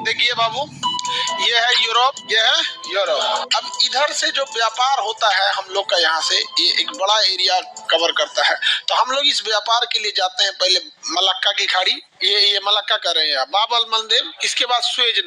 देखिए बाबू, ये है यूरोप, ये है यूरोप। अब इधर से जो व्यापार होता है हम लोग का, यहाँ से ये एक बड़ा एरिया कवर करता है। तो हम लोग इस व्यापार के लिए जाते हैं पहले मलक्का की खाड़ी, ये मलक्का कर रहे हैं, बाब अल मंदेब, इसके बाद स्वेज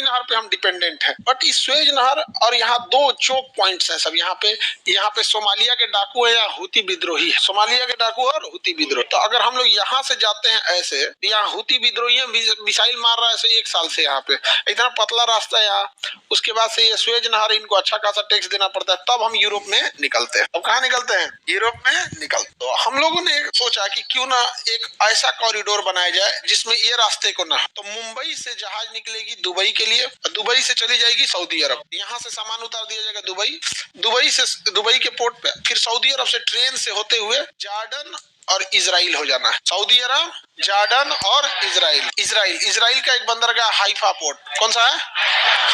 नहर पे हम डिपेंडेंट हैं। बट इस स्वेज नहर और यहाँ दो चोक पॉइंट्स हैं सब। यहाँ पे सोमालिया के डाकू है या हुती विद्रोही है, सोमालिया के डाकू और हुती विद्रोह। तो अगर हम लोग यहाँ से जाते हैं ऐसे, यहाँ हुती विद्रोही मिसाइल मार रहा है ऐसे 1 साल से, यहाँ पे इतना पतला रास्ता है यहाँ। उसके बाद से ये स्वेज नहर, इनको अच्छा खासा टैक्स देना पड़ता है, तब हम यूरोप में निकलते हैं। अब कहाँ निकलते हैं? यूरोप में निकलते। तो हम लोगों ने सोचा कि क्यों ना एक ऐसा कॉरिडोर बनाया जाए जिसमें ये रास्ते को ना, तो मुंबई से जहाज निकलेगी दुबई के लिए, दुबई से चली जाएगी सऊदी अरब, यहाँ से सामान उतार दिया जाएगा दुबई के पोर्ट पे, फिर सऊदी अरब से ट्रेन से होते हुए जॉर्डन और इजराइल हो जाना है। सऊदी अरब, जॉर्डन और इजराइल का एक बंदरगाह हाइफा पोर्ट, कौन सा है?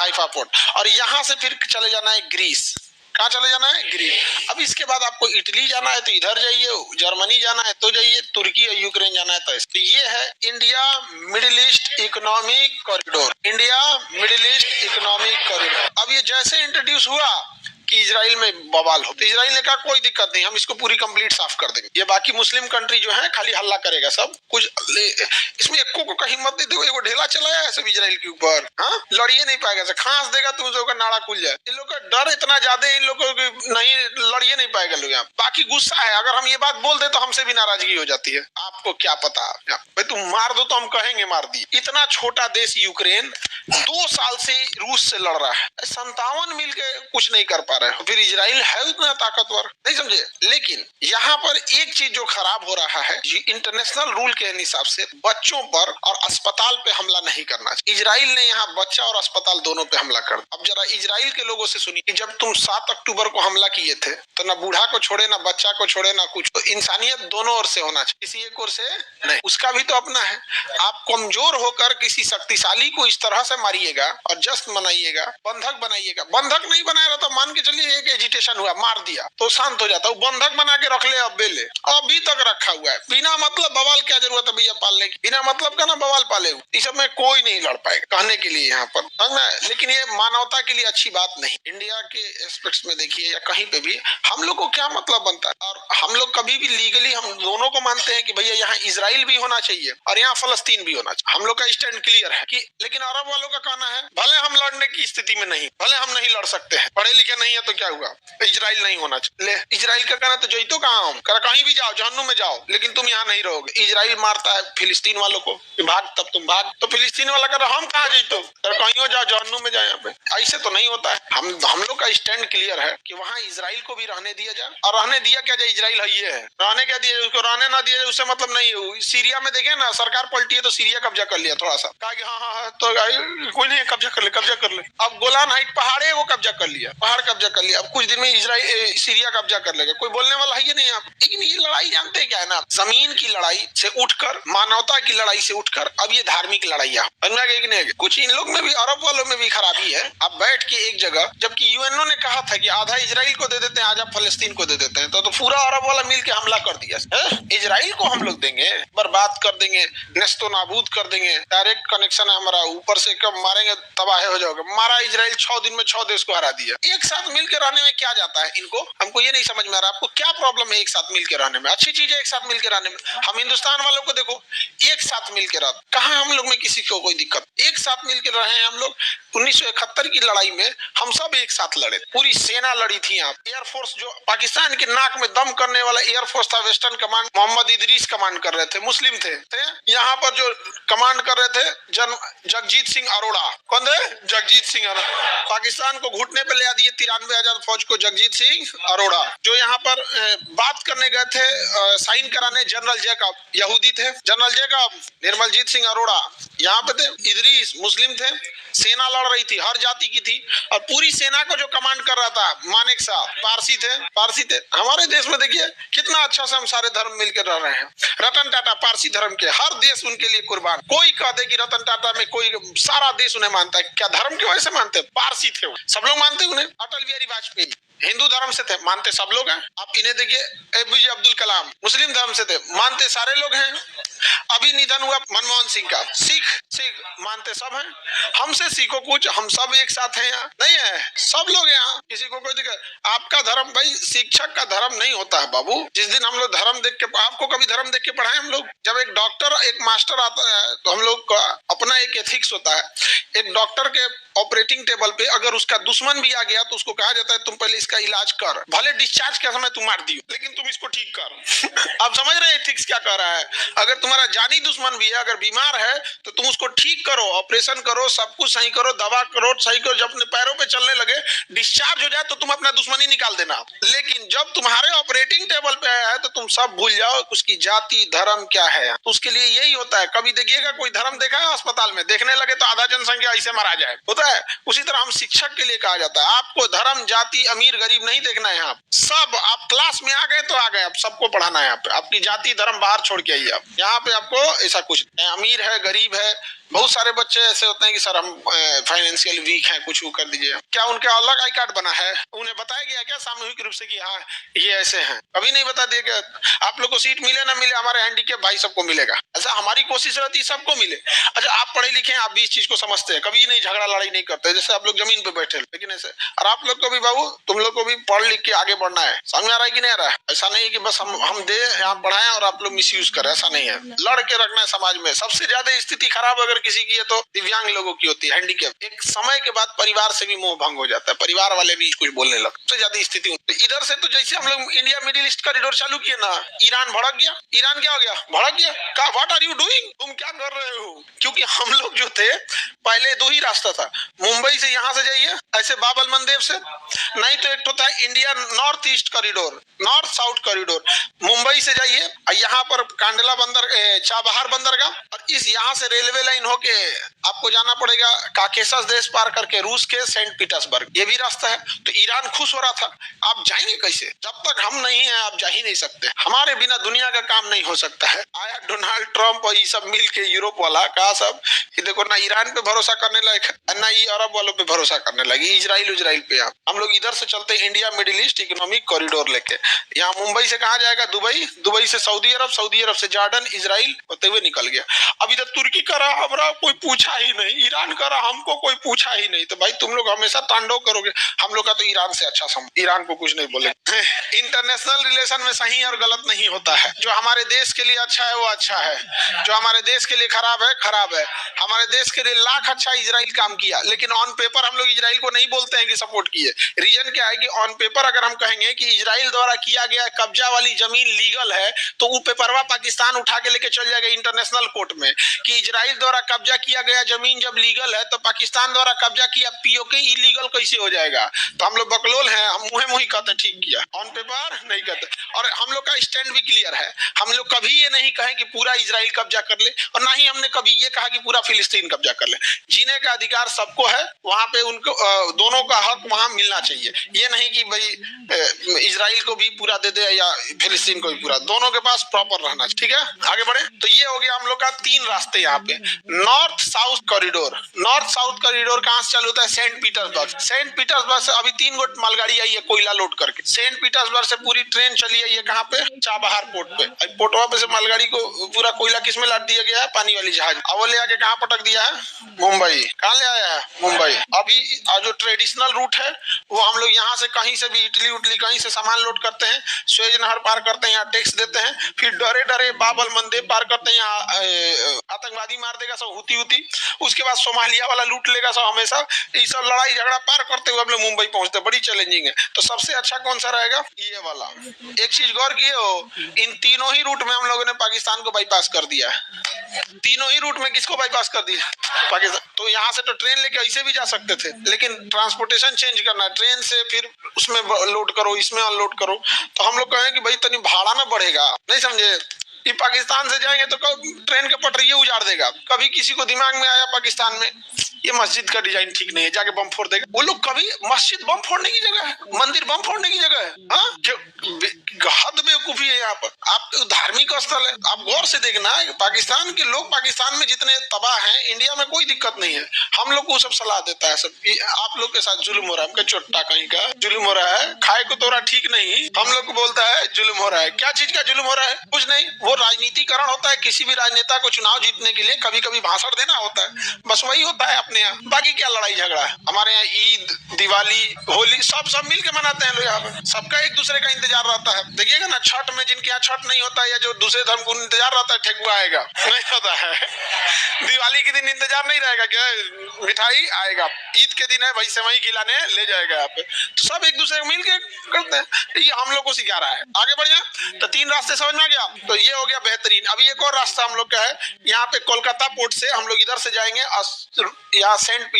Haifa port. और यहाँ से फिर चले जाना है ग्रीस। कहाँ चले जाना है? ग्रीस। अब इसके बाद आपको इटली जाना है तो इधर जाइए, जर्मनी जाना है तो जाइए, तुर्की और यूक्रेन जाना है तो ये है India middle east economic corridor. India middle east economic corridor. अब ये जैसे इंट्रोड्यूस हुआ कि इजराइल में बवाल हो, तो इजराइल ने कहा कोई दिक्कत नहीं, हम इसको पूरी कंप्लीट साफ कर देंगे। ये बाकी मुस्लिम कंट्री जो है खाली हल्ला करेगा सब कुछ, इसमें एको को कहीं मत दे दो। एगो ढेला चलाया है सब इजराइल के ऊपर, हाँ, लड़िए नहीं पाएगा, खांस देगा तो उसका नाड़ा खुल जाए। इन लोग का डर इतना ज्यादा है, इन लोग को नहीं लड़िए नहीं पाएगा लोग यहाँ। बाकी गुस्सा है, अगर हम ये बात बोल दे तो हमसे भी नाराजगी हो जाती है। आपको क्या पता भाई, तुम मार दो तो हम कहेंगे मार दी। इतना छोटा देश यूक्रेन 2 साल से रूस से लड़ रहा है, 57 मिल के कुछ नहीं कर पा रहे हैं। फिर इजराइल है उतना ताकतवर, नहीं समझे। लेकिन यहाँ पर एक चीज जो खराब हो रहा है, इंटरनेशनल रूल के हिसाब से बच्चों पर और अस्पताल पे हमला नहीं करना चाहिए। इजराइल ने यहाँ बच्चा और अस्पताल दोनों पे हमला कर। अब जरा इजराइल के लोगों से सुनिए, जब तुम 7 अक्टूबर को हमला किए थे तो ना बूढ़ा को छोड़े, ना बच्चा को छोड़े, ना कुछ। तो इंसानियत दोनों ओर से होना चाहिए, किसी एक ओर से नहीं। उसका भी तो अपना है। आप कमजोर होकर किसी शक्तिशाली को इस तरह से मारिएगा और जश्न मनाइएगा, बंधक बनाइएगा। बंधक नहीं बनाया तो मान के चलिए एक एजिटेशन हुआ, मार दिया तो शांत हो जाता। वो बंधक बना के रख ले, अब बेले अभी तक रखा हुआ है। बिना मतलब बवाल क्या जरूरत है भैया पालने की? बिना मतलब का ना बवाल पाले, इस सब में कोई नहीं लड़ पाएगा कहने के लिए यहाँ पर, लेकिन ये मानवता के लिए अच्छी बात नहीं। इंडिया के एस्पेक्ट्स में देखिए या कहीं पे भी, हम लोग को क्या मतलब बनता है? और हम लोग कभी भी लीगली हम दोनों को मानते हैं कि भैया यहाँ इजराइल भी होना चाहिए और यहाँ फलस्तीन भी होना चाहिए। हम लोग का स्टैंड क्लियर है कि, लेकिन अरब वालों का कहना है भले हम लड़ने की स्थिति में नहीं, भले हम नहीं लड़ सकते हैं, पढ़े लिखे नहीं है तो क्या हुआ, इजराइल नहीं होना चाहिए। इजराइल का कहना तो जईतो कहाँ, हम कहीं भी जाओ, जहन्नुम में जाओ, लेकिन तुम यहाँ नहीं रहोगे। इजराइल मारता है फिलिस्तीन वालों को, भाग तब तुम भाग, तो फिलिस्तीन वाला कह रहा हम कहाँ जईतो, कहीं जाओ, जहन्नुम में जाए। यहाँ पे ऐसे तो नहीं होता है। हम लोग का स्टैंड क्लियर है कि वहाँ इजराइल को भी रहने दिया जाए। और रहने दिया क्या जाए? इजराइल है, ये है, रहने क्या दिया जाए? उसको रहने ना दिया जाए उससे मतलब नहीं। सीरिया में देखे ना, सरकार पलटी है तो सीरिया कब्जा कर लिया थोड़ा सा, कहा कि हाँ तो कोई नहीं, कब्जा कर ले। अब गोलान हाइट पहाड़ है वो कब्जा कर लिया, पहाड़ कब्जा कर लिया। अब कुछ दिन में इजराइल सीरिया कब्जा कर लेगा, कोई बोलने वाला है ही नहीं। आप लेकिन ये लड़ाई जानते क्या है ना, जमीन की लड़ाई से उठकर, मानवता की लड़ाई से उठकर अब ये धार्मिक लड़ाइयाँ कुछ इन लोग में भी, अरब वालों में भी खराबी है। अब बैठ के एक जगह, जबकि यूएनओ ने कहा था कि आधा इजराइल को दे देते हैं, आधा फलस्तीन को दे देते हैं, तो पूरा अरब वाला मिलकर हमला कर दिया। इजराइल को हम लोग देंगे, बर्बाद कर देंगे, नस्तो नाबूद कर देंगे, डायरेक्ट कनेक्शन है हमारा, ऊपर से कब मारेंगे तबाह हो जाओगे। मारा इजराइल 6 दिन में 6 देश को हरा दिया। एक साथ मिलकर रहने में क्या जाता है इनको? हमको ये नहीं समझ में आ रहा। आपको क्या प्रॉब्लम है एक साथ मिलकर रहने में? अच्छी चीज है एक साथ मिलकर रहने में। हम हिंदुस्तान वालों को देखो, एक साथ मिलकर रह, कहाँ हम लोग में किसी को कोई दिक्कत, एक साथ मिलकर रहे हैं हम लोग। 1971 की लड़ाई में हम सब एक साथ लड़े, पूरी सेना लड़ी थी। यहाँ एयरफोर्स, जो पाकिस्तान के नाक में दम करने वाला एयरफोर्स था, western command, Mohammed Idris command कर रहे थे, मुस्लिम थे। यहाँ पर जो कमांड कर रहे थे जगजीत सिंह अरोड़ा। कौन थे? जगजीत सिंह अरोड़ा। पाकिस्तान को घुटने पे ले दिए 93,000 फौज को, जगजीत सिंह अरोड़ा। जो यहाँ पर बात करने गए थे, साइन कराने, जनरल जैकब, यहूदी थे। जनरल जैकब, निर्मलजीत सिंह अरोड़ा यहाँ पे थे। इदरीस मुस्लिम थे। सेना लड़ रही थी, हर जाति की थी। और पूरी सेना को जो कमांड कर रहा था मानेक शाह, पारसी थे। हमारे देश में देखिए कितना अच्छा से हम सारे धर्म मिलकर रह रहे हैं। रतन टाटा पारसी धर्म के, हर देश उनके लिए कुर्बान। कोई कह दे कि रतन टाटा में कोई, सारा देश उन्हें मानता है, क्या धर्म की वजह से मानते हैं? पारसी थे वो, सब लोग मानते हैं उन्हें। अटल बिहारी वाजपेयी हिंदू धर्म से थे, मानते सब लोग हैं। आप इन्हें देखिए, एपीजे अब्दुल कलाम मुस्लिम धर्म से थे, मानते सारे लोग हैं। अभी निधन हुआ मनमोहन सिंह का, सिख सिख मानते सब हैं। हमसे सीखो कुछ, हम सब एक साथ हैं, यहाँ नहीं है, सब लोग यहाँ, किसी को कोई दिक्कत। आपका धर्म भाई शिक्षक का धर्म नहीं होता है बाबू। जिस दिन हम लोग धर्म देख के, आपको कभी धर्म देख के पढ़ाए हम लोग? जब एक डॉक्टर एक मास्टर आता है तो हम लोग का अपना एक एथिक्स होता है। एक डॉक्टर के ऑपरेटिंग टेबल पे अगर उसका दुश्मन भी आ गया तो उसको कहा जाता है तुम पहले इसका इलाज कर, भले डिस्चार्ज के समय तुम मार दियो लेकिन तुम इसको ठीक कर। आप समझ रहे हैं एथिक्स क्या कह रहा है? अगर तुम्हारा जानी दुश्मन भी है, अगर बीमार है तो तुम उसको ठीक करो, ऑपरेशन करो, सब कुछ सही करो, दवा करो, सही करो, जब अपने पैरों पे चलने लगे, डिस्चार्ज हो जाए तो तुम अपना दुश्मनी निकाल देना। लेकिन जब तुम्हारे ऑपरेटिंग टेबल पे है तो तुम सब भूल जाओ उसकी जाति धर्म क्या है। तो उसके लिए यही होता है। कभी देखिएगा कोई धर्म देखा है अस्पताल में, देखने लगे तो आधा जनसंख्या ऐसे मारा जाए, होता है। उसी तरह हम शिक्षक के लिए कहा जाता है आपको धर्म जाति अमीर गरीब नहीं देखना है। यहाँ सब आप क्लास में आ गए तो आ गए, आप सबको पढ़ाना है। यहाँ पे आपकी जाति धर्म बाहर छोड़ के आइए। आप यहाँ पे आपको ऐसा कुछ अमीर है गरीब है। बहुत सारे बच्चे ऐसे होते हैं कि सर हम फाइनेंशियल वीक हैं, कुछ वो कर दीजिए। क्या उनके अलग आई कार्ड बना है? उन्हें बताया गया क्या सामूहिक रूप से कि हाँ ये ऐसे हैं? कभी नहीं बता दिया गया। आप लोग को सीट मिले ना मिले, हमारे हैंडीकैप भाई सबको मिलेगा। ऐसा हमारी कोशिश रहती है सबको मिले। अच्छा आप पढ़े लिखे हैं, आप भी इस चीज को समझते हैं, कभी नहीं झगड़ा लड़ाई नहीं करते, जैसे आप लोग जमीन पे बैठे, लेकिन ऐसे। और आप लोग को भी बाबू, तुम लोग को भी पढ़ लिख के आगे बढ़ना है। समझ आ रहा है कि नहीं आ रहा है? ऐसा नहीं है कि बस हम दे यहाँ पढ़ाएं और आप लोग मिस यूज करें, ऐसा नहीं है। लड़ के रखना है समाज में। सबसे ज्यादा स्थिति खराब अगर किसी की है तो दिव्यांग लोगों की होती है, हैंडीकैप। एक समय के बाद परिवार से भी मोह भंग हो जाता है, परिवार वाले भी कुछ बोलने लगते, सबसे ज्यादा स्थिति। इधर से तो जैसे हम लोग इंडिया मिडिल ईस्ट कॉरिडोर चालू किए ना, ईरान भड़क गया। ईरान क्या हो गया? भड़क गया। क्या व्हाट आर यू डूइंग? तुम क्या कर रहे हो? क्योंकि हम लोग जो थे पहले दो ही रास्ता था, मुंबई से यहाँ से जाइए ऐसे बाबल मंदेव से, नहीं तो एक होता है India north east corridor, north south corridor. Mumbai से जाइए यहाँ पर कांडला बंदर चाबहार बंदरगाह, और इस यहाँ से रेलवे लाइन होके आपको जाना पड़ेगा काकेशस देश पार करके रूस के सेंट पीटर्सबर्ग। ये भी रास्ता है। तो ईरान खुश हो रहा था। आप जाएंगे कैसे? जब तक हम नहीं है आप जा ही नहीं सकते। हमारे बिना दुनिया का काम नहीं हो सकता है। आया डोनाल्ड ट्रंप और ये सब मिल के यूरोप वाला कहा सब कि देखो ना ईरान पे भरोसा करने लायक है ना, ये अरब वालों पे भरोसा करने लगी, इजराइल पे। हम लोग इधर से चलते India middle east economic corridor लेके। यहाँ मुंबई से कहा जाएगा दुबई, दुबई से सऊदी अरब, सऊदी अरब से जॉर्डन, इजराइल होते हुए निकल गया। अब इधर तुर्की का रहा, हमारा कोई पूछा ही नहीं, ईरान का रहा, हमको कोई पूछा ही नहीं। तो भाई तुम लोग हमेशा तांडव करोगे। हम लोग का तो ईरान से अच्छा समझ, ईरान को कुछ नहीं बोले। इंटरनेशनल रिलेशन में सही और गलत नहीं होता है। जो हमारे देश के लिए अच्छा है वो अच्छा है, जो हमारे देश के लिए खराब है खराब है। हमारे देश के लिए लाख अच्छा इजराइल काम किया, लेकिन ऑन पेपर हम लोग इजराइल को नहीं बोलते हैं कि सपोर्ट किए। रीजन क्या है कि ऑन पेपर अगर हम कहेंगे कि इजराइल द्वारा किया गया कब्जा वाली जमीन लीगल है, तो वो पेपरवा पाकिस्तान उठा के लेके चल जाएगा इंटरनेशनल कोर्ट में कि इजराइल द्वारा कब्जा किया गया जमीन जब लीगल है तो पाकिस्तान द्वारा कब्जा किया पीओके इलीगल कैसे हो जाएगा? तो हम लोग बकलोल हैं, हम मुहे मुही कहते ठीक किया, ऑन पेपर नहीं कहते। और हम लोग का स्टैंड भी क्लियर है। हम लोग कभी ये नहीं कहें कि पूरा इजराइल कब्जा कर ले, और ना ही हमने कभी ये कहा कि पूरा फिलिस्तीन कब्जा कर ले। जीने का अधिकार सबको है, वहां पे उनको दोनों का हक वहां मिलना चाहिए। ये नहीं कि भाई इजराइल को भी पूरा दे दे या फिलिस्तीन को भी पूरा, दोनों के पास प्रॉपर रहना चाहिए। ठीक है, आगे बढ़े। तो ये हो गया हम लोग का तीन रास्ते यहाँ पे। North south corridor, north south corridor कहाँ से चालू होता है? Saint Petersburg. सेंट पीटर्सबर्ग से अभी 3 गोट मालगाड़ी आई है कोयला लोड करके। सेंट पीटर्सबर्ग से पूरी ट्रेन चली है, ये कहाँ पे? चाबहार पोर्ट पे। पोर्टवा पे से मालगाड़ी को पूरा कोयला किस में लाद दिया गया है? पानी वाली जहाज। अब ले आके कहाँ पटक दिया है? मुंबई। कहाँ ले आया है? मुंबई। अभी जो ट्रेडिशनल रूट है वो हम लोग यहाँ से कहीं से भी इटली उटली कहीं से सामान लोड करते हैं, स्वेज नहर पार करते हैं, यहाँ टैक्स देते हैं, फिर डरे डरे बाबल मंदेब पार करते हैं, यहाँ आतंकवादी मार देगा सब हुती हुती, उसके बाद सोमालिया वाला लूट लेगा सब। हमेशा ये सब लड़ाई झगड़ा पार करते हुए हम लोग मुंबई पहुंचते, बड़ी चैलेंजिंग है। तो सबसे अच्छा कौन सा रहेगा? ये वाला। एक चीज गौर किए हो, इन तीनों ही रूट में हम लोगों ने पाकिस्तान को बाईपास कर दिया है। तीनों ही रूट में किसको बाईपास कर दिया? पाकिस्तान। तो यहाँ से तो ट्रेन लेके ऐसे भी जा सकते थे, लेकिन ट्रांसपोर्टेशन चेंज करना है, ट्रेन से फिर उसमें लोड करो, इसमें अनलोड करो। तो हम लोग कहें कि भाई तनी भाड़ा में बढ़ेगा, नहीं समझे? कि पाकिस्तान से जाएंगे तो ट्रेन के पटरिये उजाड़ देगा। कभी किसी को दिमाग में आया पाकिस्तान में ये मस्जिद का डिजाइन ठीक नहीं है, जाके बम फोड़ देगा। वो लोग कभी मस्जिद बम फोड़ने की जगह है, मंदिर बम फोड़ने की जगह है। हाँ, हद बेवकूफी है यहाँ पर। आप धार्मिक स्थल है, आप गौर से देखना, पाकिस्तान के लोग पाकिस्तान में जितने तबाह हैं, इंडिया में कोई दिक्कत नहीं है। हम लोग को सब सलाह देता है सब, आप लोग के साथ जुल्म हो रहा है, चोट्टा कहीं का जुल्म हो रहा है, खाए को तोरा ठीक नहीं, हम लोग को बोलता है जुल्म हो रहा है। क्या चीज का जुल्म हो रहा है? कुछ नहीं, वो राजनीतिकरण होता है। किसी भी राजनेता को चुनाव जीतने के लिए कभी कभी भाषण देना होता है, बस वही होता है अपने यहाँ। बाकी क्या लड़ाई झगड़ा है? हमारे यहाँ ईद, दिवाली, होली सब मिल के मनाते हैं लोग यहाँ पे। सबका एक दूसरे का इंतजार रहता है। देखिएगा ना, छठ में जिनके यहाँ छठ नहीं होता है या जो दूसरे धर्म को इंतजार रहता है, ठेकुआ आएगा नहीं होता है। दिवाली के दिन इंतजार नहीं रहेगा क्या, मिठाई आएगा। ईद के दिन है भाई, सेवई खिलाने ले जाएगा यहाँ पे। तो सब एक दूसरे को मिल के करते हैं। ये हम लोग को सिखा रहा है। आगे बढ़िए, तो 3 रास्ते समझ में आ गया। तो ये हो गया बेहतरीन। अभी एक और रास्ता हम लोग का है, यहाँ पे कोलकाता पोर्ट से हम लोग इधर से जाएंगे या सेंट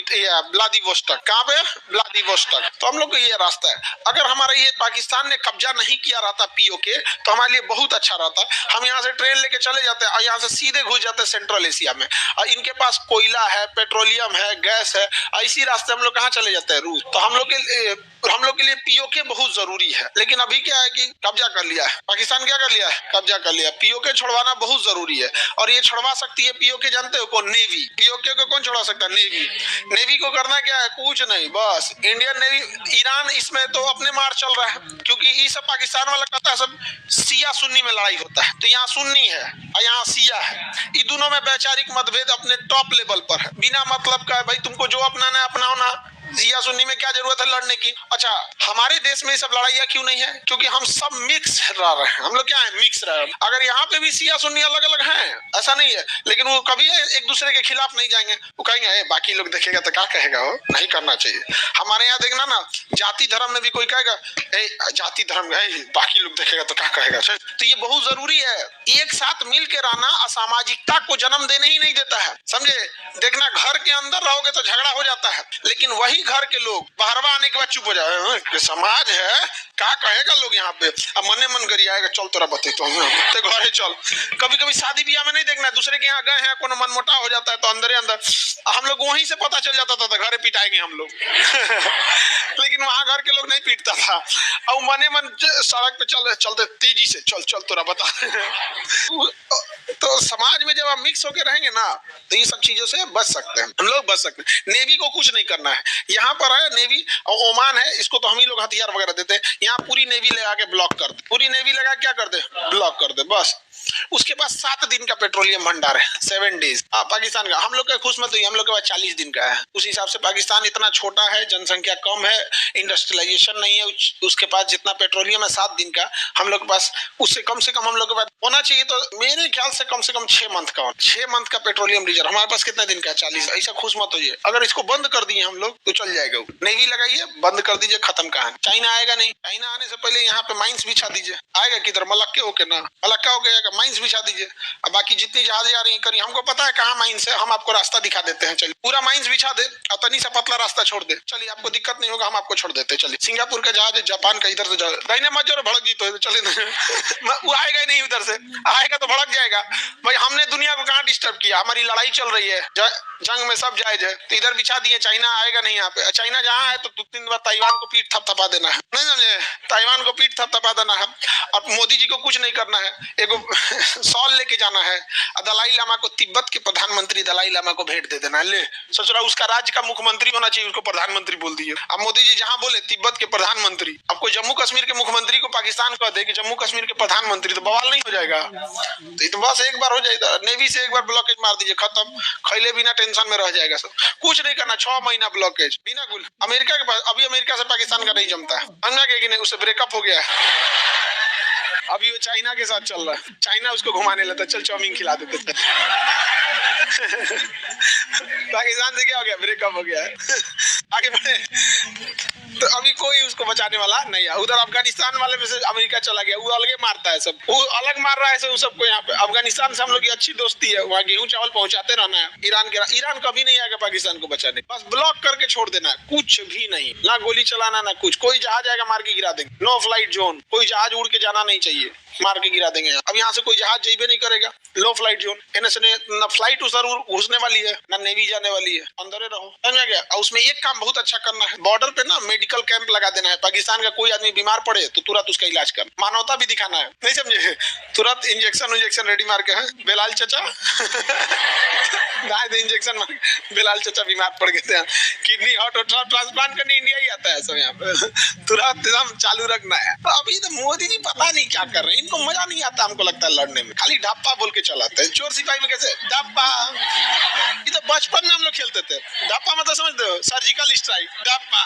व्लादिवोस्टोक। कहाँ पे? व्लादिवोस्टोक। तो हम लोग को ये रास्ता है। अगर हमारा ये पाकिस्तान ने कब्जा नहीं किया रहता पीओके, तो हमारे लिए बहुत अच्छा रहता। हम यहाँ से ट्रेन लेके चले जाते हैं और यहाँ से सीधे घुस जाते हैं सेंट्रल एशिया में। और इनके पास कोयला है, पेट्रोलियम है, गैस है, इसी रास्ते हम लोग कहाँ चले जाते हैं? रूस। तो हम लोग के लिए पीओके बहुत जरूरी है। लेकिन अभी क्या है कि कब्जा कर लिया है पाकिस्तान। क्या कर लिया है? कब्जा कर लिया। पीओके छुड़वाना बहुत जरूरी है। और ये छुड़वा सकती है पीओके, जानते हो कौन? नेवी। पीओके को कौन छुड़वा सकता है? नेवी। नेवी को करना क्या है? कुछ नहीं, बस इंडियन नेवी। ईरान इसमें तो अपने मार चल रहा है, क्योंकि ये सब पाकिस्तान वाला कहता है सब शिया सुन्नी में लड़ाई होता है। तो यहाँ सुन्नी है और यहाँ शिया है। ये दोनों में वैचारिक मतभेद अपने टॉप लेवल पर है। बिना मतलब का भाई, तुमको जो अपनाना है अपनाओ ना। शिया सुन्नी में क्या जरूरत है लड़ने की? अच्छा, हमारे देश में सब लड़ाइयाँ क्यों नहीं है? क्योंकि हम सब मिक्स रह रहे हैं। हम लोग क्या है? मिक्स रह रहे हैं। अगर यहाँ पे भी शिया सुन्नी अलग अलग हैं, ऐसा नहीं है, लेकिन वो कभी एक दूसरे के खिलाफ नहीं जाएंगे। वो कहेंगे बाकी लोग देखेगा तो क्या कहेगा, वो नहीं करना चाहिए। हमारे यहाँ देखना ना, जाति धर्म में भी कोई कहेगा जाति धर्म बाकी लोग देखेगा तो क्या कहेगा। तो ये बहुत जरूरी है, एक साथ मिल के रहना असामाजिकता को जन्म देने ही नहीं देता है, समझे? देखना, घर के अंदर रहोगे तो झगड़ा हो जाता है, लेकिन वही घर के लोग बाहरवा आने के बाद चुप हो जाए। समाज है, क्या कहेगा लोग यहाँ पे। अब मने मन करी आएगा, चल तोरा बते तो घरे चल। कभी कभी शादी ब्याह में नहीं देखना, दूसरे के यहाँ गए हैं, कोनो मन मोटा हो जाता है तो अंदर अंदर हम लोग वहीं से पता चल जाता था तो घरे पिटाएंगे हम लोग। लेकिन वहां घर के लोग नहीं पीटता था। और मने मन सड़क पे चलते तेजी से चल तोरा बता। तो समाज में जब आप मिक्स होकर रहेंगे ना, तो ये सब चीजों से बच सकते हैं, हम लोग बच सकते हैं। नेवी को कुछ नहीं करना है। यहाँ पर है नेवी, और ओमान है, इसको तो हम ही लोग हथियार वगैरह देते हैं। यहाँ पूरी नेवी लगा के ब्लॉक कर दे, पूरी नेवी लगा क्या कर दे? ब्लॉक कर दे, बस। उसके पास 7 दिन का पेट्रोलियम भंडार है, 7 डेज। पाकिस्तान का, हम लोग का खुश मत हुई, हम लोग के पास 40 दिन का है। उस हिसाब से पाकिस्तान इतना छोटा है, जनसंख्या कम है, इंडस्ट्रियलाइजेशन नहीं है, उसके पास जितना पेट्रोलियम है 7 दिन का, हम लोग के पास उससे कम से कम हम लोग के पास होना चाहिए। तो मेरे ख्याल से कम 6 मंथ का, 6 मंथ का पेट्रोलियम रिजर्व। हमारे पास कितना दिन का है? 40। ऐसा खुश मत होइए, अगर इसको बंद कर दिए हम लोग तो चल जाएगा। नेवी लगाइए, बंद कर दीजिए, खत्म कहानी। चाइना आएगा नहीं, चाइना आने से पहले यहाँ पे माइंस बिछा दीजिए। आएगा किधर? मलक्के होके ना, मलक्का हो गया, माइंस बिछा दीजिए। अब बाकी जितनी जहाज आ रही करी, हमको पता है कहाँ माइंस है, हम आपको रास्ता दिखा देते हैं। चलिए, पूरा माइंस बिछा दे और तनी सा पतला रास्ता छोड़ दे, चलिए आपको दिक्कत नहीं होगा, हम आपको छोड़ देते हैं। चलिए, सिंगापुर का जहाज, जापान का, इधर से रहने मत जो भड़क जी तो चले। वो आएगा ही नहीं, उधर से आएगा तो भड़क जाएगा। भाई हमने दुनिया को कहाँ डिस्टर्ब किया? हमारी लड़ाई चल रही है, जंग में सब जायज है, तो इधर बिछा दिए। चाइना आएगा नहीं यहाँ पे। चाइना जहाँ है तो 2-3 बार ताइवान को पीठ थपथपा देना है, नहीं समझे? ताइवान को पीठ थपथपा देना है। और मोदी जी को कुछ नहीं करना है, एगो सॉल लेके जाना है, दलाई लामा को, तिब्बत के प्रधानमंत्री दलाई लामा को भेंट दे देना है। ले, सोच रहा उसका राज्य का मुख्यमंत्री होना चाहिए, उसको प्रधानमंत्री बोल दिए। अब मोदी जी जहाँ बोले तिब्बत के प्रधानमंत्री, अब कोई जम्मू कश्मीर के मुख्यमंत्री को पाकिस्तान कह दे कि जम्मू कश्मीर के प्रधानमंत्री, तो बवाल नहीं हो जाएगा? तो बस एक बार हो जाएगा, नेवी से एक बार ब्लॉकेज मार दीजिए, खत्म। खैले बिना टेंशन में रह जाएगा सब, कुछ नहीं करना। 6 महीना ब्लॉकेज बिना गुल। अमेरिका के पास, अभी अमेरिका से पाकिस्तान का नहीं जमता है, समझा गया कि नहीं? उससे ब्रेकअप हो गया है। अभी वो चाइना के साथ चल रहा है, चाइना उसको घुमाने लगता, चल चाउमीन खिला देते थे। पाकिस्तान से क्या हो गया? ब्रेकअप हो गया है। आगे बढ़े। तो अभी कोई उसको बचाने वाला नहीं है। उधर अफगानिस्तान वाले में से अमेरिका चला गया, वो अलग मारता है सब, वो अलग मार रहा है सब सबको। यहाँ पे अफगानिस्तान से हम लोग की अच्छी दोस्ती है, वहाँ गेहूं चावल पहुंचाते रहना है। ईरान कभी नहीं आएगा पाकिस्तान को बचाने, बस ब्लॉक करके छोड़ देना है, कुछ भी नहीं, ना गोली चलाना ना कुछ। कोई जहाज आएगा मार के गिरा देंगे, नो फ्लाइट जोन, कोई जहाज उड़ के जाना नहीं चाहिए, मार के गिरा देंगे। अब यहाँ से कोई जहाज जाइबे नहीं करेगा, लो फ्लाइट जोन। ना फ्लाइट उधर घुसने वाली है ना नेवी जाने वाली है, अंदर रहो, समझ गया। और उसमें एक काम बहुत अच्छा करना है, बॉर्डर पे ना मेडिकल कैंप लगा देना है। पाकिस्तान का कोई आदमी बीमार पड़े तो तुरंत उसका इलाज कर, मानवता भी दिखाना है, नहीं समझे। तुरंत इंजेक्शन रेडी मार के है बेलाल चाचा इंजेक्शन मार, बेलाल चाचा बीमार पड़ गए थे, किडनी हार्ट ट्रांसप्लांट करने इंडिया ही आता है सब यहाँ पे, तुरंत एकदम चालू रखना है। तो अभी तो मोदी जी पता नहीं क्या कर रहे हैं, इनको मजा नहीं आता हमको लगता है लड़ने में, खाली ढप्पा बोल के चलाते हैं। चोर सिपाही में कैसे ढप्पा, ये तो बचपन में हम लोग खेलते थे। ढप्पा मतलब समझते हो, सर्जिकल स्ट्राइक, ढप्पा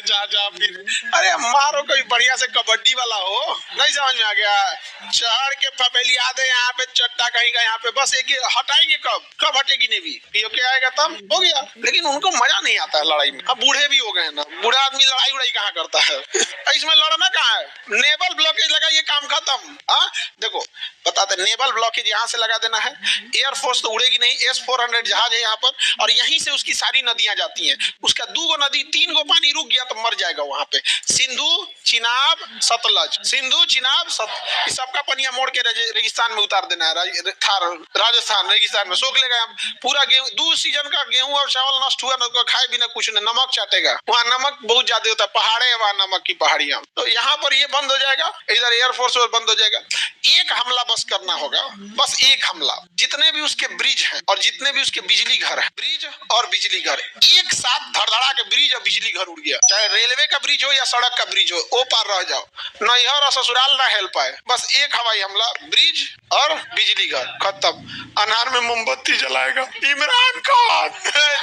जा फिर, अरे मारो कोई बढ़िया से कबड्डी वाला हो, नहीं समझ में आ गया। चढ़ के फपेलिया दे यहाँ पे चट्टा कहीं का, यहाँ पे बस एक हटाएंगे, कब हटेगी नेवी, पीओके आएगा तब हो गया। लेकिन उनको मजा नहीं आता है लड़ाई में। अब बूढ़े भी हो गए हैं ना, बूढ़ा आदमी लड़ाई उड़ाई कहाँ करता है इसमें लड़ना कहाँ है, नेवल ब्लॉकेज लगा, ये काम खत्म। हाँ देखो बताते, नेवल ब्लॉकेज यहाँ से लगा देना है, एयरफोर्स तो उड़ेगी नहीं, S-400 जहाज है यहाँ पर, और यहीं से उसकी सारी नदियां जाती हैं। उसका 2 नदी 3 पानी रुक गया तो मर जाएगा वहां पे। सिंधु चिनाब सतलज, सिंधु चिनाब इस सबका पनिया मोड़ के रेगिस्तान में उतार देना है, राजस्थान रेगिस्तान में सोख लेगा। पूरा गेहूं 2 सीजन का गेहूं और चावल नष्ट हुआ, न खाए बिना कुछ नहीं, नमक चाटेगा। वहाँ नमक बहुत ज्यादा होता है, पहाड़े है वहाँ नमक की पहाड़ियां, तो यहाँ पर ये बंद हो जाएगा, इधर एयरफोर्स बंद हो जाएगा। एक हमला बस करना होगा, बस एक हमला। जितने भी उसके ब्रिज हैं और जितने भी उसके बिजली घर है, ब्रिज और बिजली घर एक साथ धड़धड़ा के ब्रिज और बिजली घर उड़ गया, चाहे रेलवे का ब्रिज हो या सड़क का ब्रिज हो, वो पार रह जाओ, नैहर और ससुराल ना हेल पाए। बस एक हवाई हमला, ब्रिज और बिजली घर खत्म। अनार में मोमबत्ती जलाएगा इमरान खान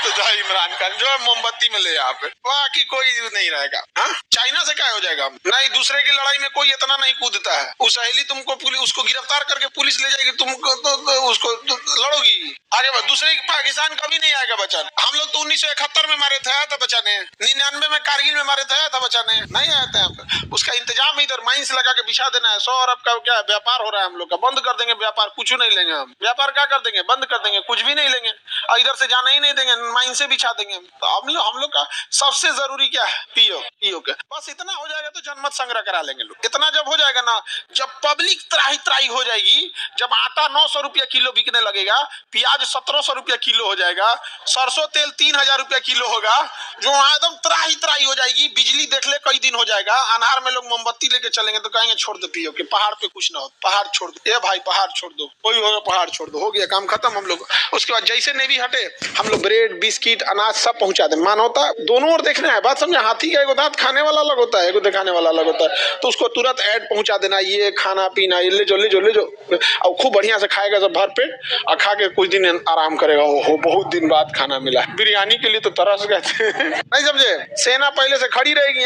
तो जा इमरान खान जो मोमबत्ती में ले यहाँ पे, बाकी कोई नहीं रहेगा। हाँ चाइना से क्या हो जाएगा, नहीं दूसरे की लड़ाई में कोई इतना नहीं कूदता है। उस सहेली तुमको पुलिस उसको गिरफ्तार करके पुलिस ले जाएगी, तुमको तो उसको लड़ोगी आगे बढ़। दूसरे पाकिस्तान कभी नहीं आएगा बचाने। हम लोग तो 1971 में मारे थे, आया था बचाने, 99 में कारगिल में मारे थे, आया था बचाने, नहीं आया था यहाँ पे। उसका इंतजाम इधर माइंस लगा के बिछा देना है। 100 अरब का क्या व्यापार हो रहा है हम लोग का, बंद कर देंगे व्यापार, कुछ नहीं लेंगे हम। व्यापार क्या कर देंगे, बंद कर देंगे, कुछ भी नहीं लेंगे, और इधर से जाना ही नहीं देंगे, माइन से बिछा देंगे। तो हम लोग का सबसे जरूरी क्या है, पीओ के। बस इतना हो जाएगा तो जनमत संग्रह करा लेंगे लोग। इतना जब हो जाएगा ना, जब पब्लिक त्राही त्राही हो जाएगी, जब आटा 900 रुपया किलो बिकने लगेगा, प्याज 1700 रुपया किलो हो जाएगा, सरसों तेल 3000 रुपया किलो होगा, जो एकदम त्राही त्राही हो जाएगी। बिजली देख ले कई दिन हो जाएगा, अनहार में लोग मोमबत्ती लेके चलेंगे तो कहेंगे छोड़ दो पीओ के, पहाड़ पे कुछ ना हो, पहाड़ छोड़ दो, ए भाई पहाड़ छोड़ दो, कोई होगा पहाड़ छोड़ दो, हो गया काम खत्म हम लोग। उसके बाद जैसे नेवी हटे, हम लोग ब्रेड बिस्किट अनाज सब पहुंचा दे। मानवता दोनों ओर देखना है, बात समझे। हाथी का एगो दांत खाने वाला अलग होता है, एगो दिखाने वाला अलग होता है, तो उसको तुरंत ऐड पहुंचा देना, ये खाना पीना, ये ले जो और खूब बढ़िया से खाएगा सब भर पेट, और खा के कुछ दिन आराम करेगा। ओहो बहुत दिन बाद खाना मिला, बिरयानी के लिए तो तरस गए थे नहीं समझे। सेना पहले से खड़ी रहेगी।